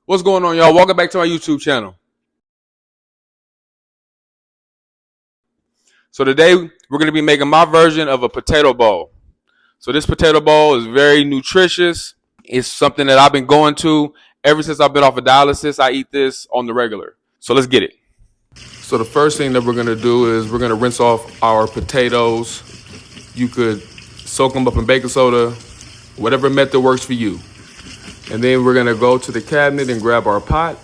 What's going on, y'all? Welcome back to my YouTube channel. So today we're going to be making my version of a potato bowl. So this potato bowl is very nutritious. It's something that I've been going to ever since I've been off of dialysis. I eat this on the regular. So let's get it. So the first thing that we're going to do is we're going to rinse off our potatoes. You could soak them up in baking soda, whatever method works for you. And then we're going to go to the cabinet and grab our pot.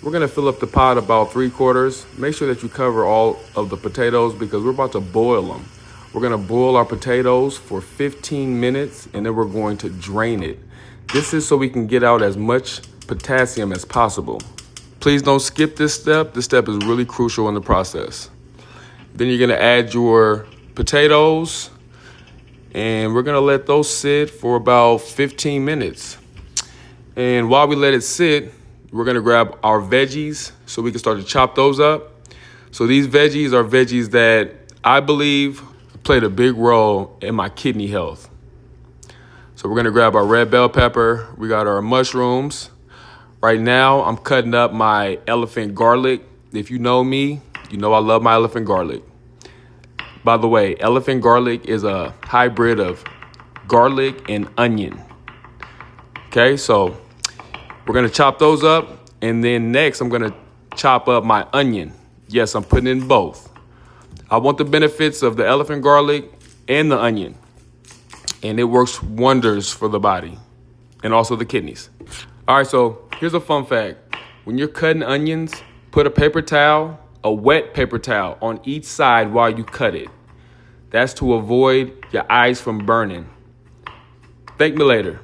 We're going to fill up the pot about 3/4. Make sure that you cover all of the potatoes because we're about to boil them. We're going to boil our potatoes for 15 minutes and then we're going to drain it. This is so we can get out as much potassium as possible. Please don't skip this step. This step is really crucial in the process. Then you're going to add your potatoes and we're going to let those sit for about 15 minutes. And while we let it sit, we're gonna grab our veggies so we can start to chop those up. So these veggies are veggies that I believe played a big role in my kidney health. So we're gonna grab our red bell pepper. We got our mushrooms. Right now, I'm cutting up my elephant garlic. If you know me, you know I love my elephant garlic. By the way, elephant garlic is a hybrid of garlic and onion. Okay, so we're gonna chop those up, and then next I'm gonna chop up my onion. Yes, I'm putting in both. I want the benefits of the elephant garlic and the onion, and it works wonders for the body and also the kidneys. All right, so here's a fun fact. When you're cutting onions, put a paper towel, a wet paper towel, on each side while you cut it. That's to avoid your eyes from burning. Thank me later.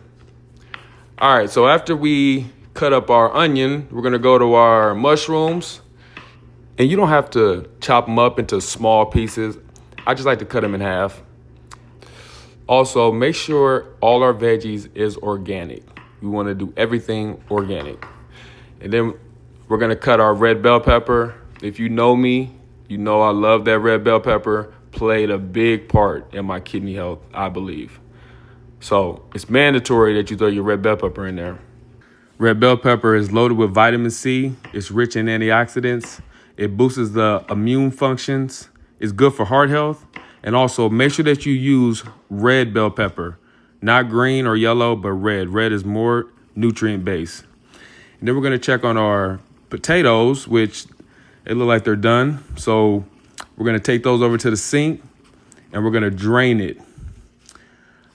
All right, so after we cut up our onion, we're gonna go to our mushrooms. And you don't have to chop them up into small pieces. I just like to cut them in half. Also, make sure all our veggies is organic. We wanna do everything organic. And then we're gonna cut our red bell pepper. If you know me, you know I love that red bell pepper. Played a big part in my kidney health, I believe. So it's mandatory that you throw your red bell pepper in there. Red bell pepper is loaded with vitamin C. It's rich in antioxidants. It boosts the immune functions. It's good for heart health. And also make sure that you use red bell pepper, not green or yellow, but red. Red is more nutrient based. And then we're gonna check on our potatoes, which they look like they're done. So we're gonna take those over to the sink and we're gonna drain it.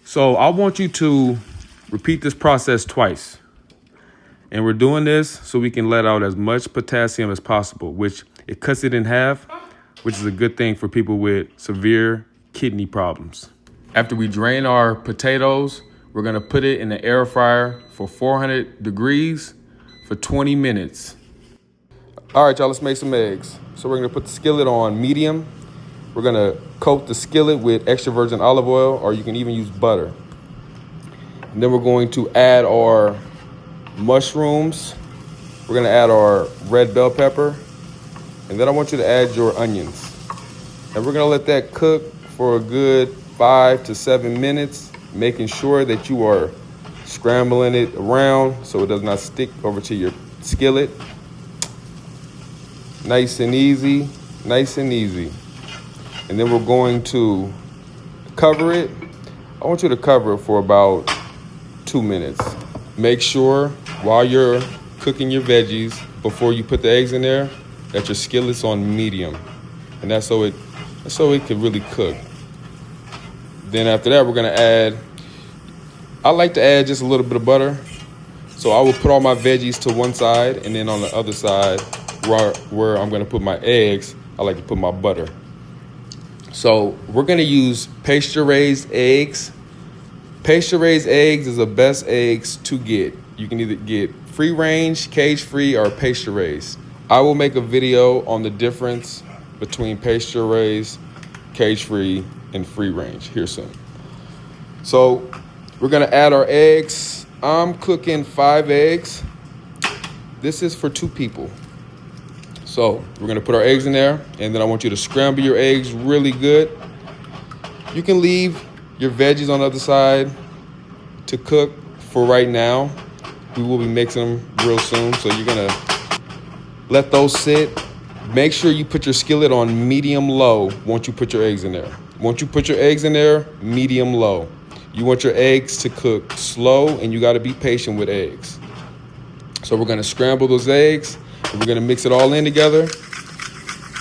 So I want you to repeat this process twice. And we're doing this so we can let out as much potassium as possible, which it cuts it in half, which is a good thing for people with severe kidney problems. After we drain our potatoes, we're gonna put it in the air fryer for 400 degrees for 20 minutes. All right, y'all, let's make some eggs. So we're gonna put the skillet on medium. We're gonna coat the skillet with extra virgin olive oil, or you can even use butter. And then we're going to add our mushrooms. We're gonna add our red bell pepper. And then I want you to add your onions. And we're gonna let that cook for a good 5 to 7 minutes, making sure that you are scrambling it around so it does not stick over to your skillet. Nice and easy, nice and easy. And then we're going to cover it. I want you to cover it for about 2 minutes. Make sure while you're cooking your veggies, before you put the eggs in there, that your skillet's on medium. And that's so it can really cook. Then after that, we're gonna add, I like to add just a little bit of butter. So I will put all my veggies to one side, and then on the other side, where I'm gonna put my eggs, I like to put my butter. So we're gonna use pasture-raised eggs. Pasture-raised eggs is the best eggs to get. You can either get free range, cage free, or pasture-raised. I will make a video on the difference between pasture-raised, cage free, and free range here soon. So we're gonna add our eggs. I'm cooking 5 eggs. This is for 2 people. So we're gonna put our eggs in there, and then I want you to scramble your eggs really good. You can leave your veggies on the other side to cook for right now. We will be mixing them real soon. So you're gonna let those sit. Make sure you put your skillet on medium low once you put your eggs in there. Once you put your eggs in there, medium low. You want your eggs to cook slow, and you gotta be patient with eggs. So we're gonna scramble those eggs, and we're gonna mix it all in together.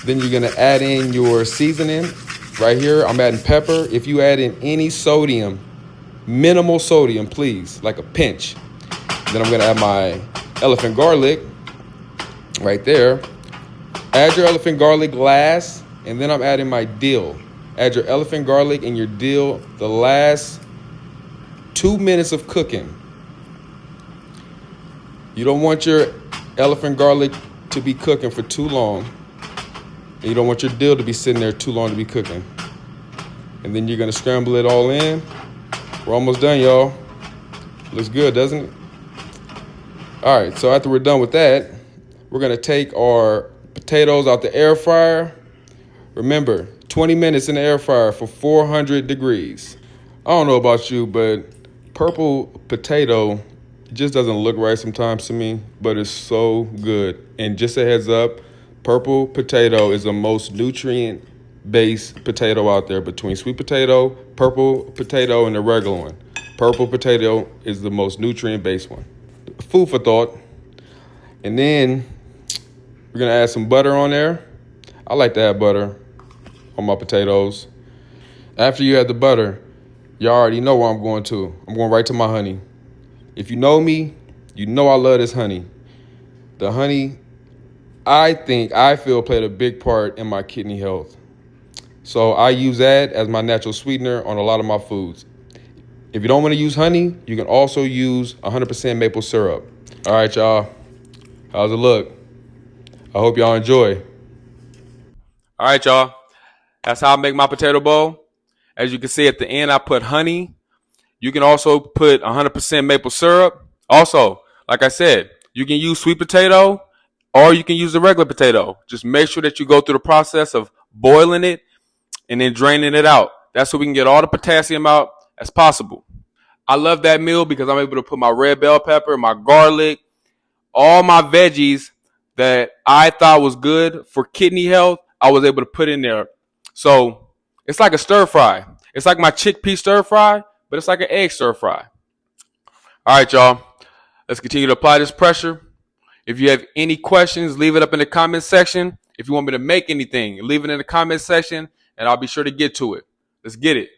Then you're gonna add in your seasoning. Right here, I'm adding pepper. If you add in any sodium, minimal sodium, please, like a pinch. Then I'm gonna add my elephant garlic right there. Add your elephant garlic last, and then I'm adding my dill. Add your elephant garlic and your dill the last 2 minutes of cooking. You don't want your elephant garlic to be cooking for too long. And you don't want your dill to be sitting there too long to be cooking. And then you're gonna scramble it all in. We're almost done, y'all. Looks good, doesn't it? All right, so after we're done with that, we're gonna take our potatoes out the air fryer. Remember, 20 minutes in the air fryer for 400 degrees. I don't know about you, but purple potato just doesn't look right sometimes to me, but it's so good. And just a heads up, purple potato is the most nutrient-based potato out there between sweet potato, purple potato, and the regular one. Purple potato is the most nutrient-based one. Food for thought. And then we're gonna add some butter on there. I like to add butter on my potatoes. After you add the butter, you already know where I'm going to. I'm going right to my honey. If you know me, you know I love this honey. The honey, I feel played a big part in my kidney health. So I use that as my natural sweetener on a lot of my foods. If you don't want to use honey, you can also use 100% maple syrup. All right, y'all. How's it look? I hope y'all enjoy. All right, y'all. That's how I make my potato bowl. As you can see at the end, I put honey. You can also put 100% maple syrup. Also, like I said, you can use sweet potato or you can use the regular potato. Just make sure that you go through the process of boiling it and then draining it out. That's so we can get all the potassium out as possible. I love that meal because I'm able to put my red bell pepper, my garlic, all my veggies that I thought was good for kidney health, I was able to put in there. So it's like a stir fry. It's like my chickpea stir fry, but it's like an egg stir fry. All right, y'all. Let's continue to apply this pressure. If you have any questions, leave it up in the comment section. If you want me to make anything, leave it in the comment section, and I'll be sure to get to it. Let's get it.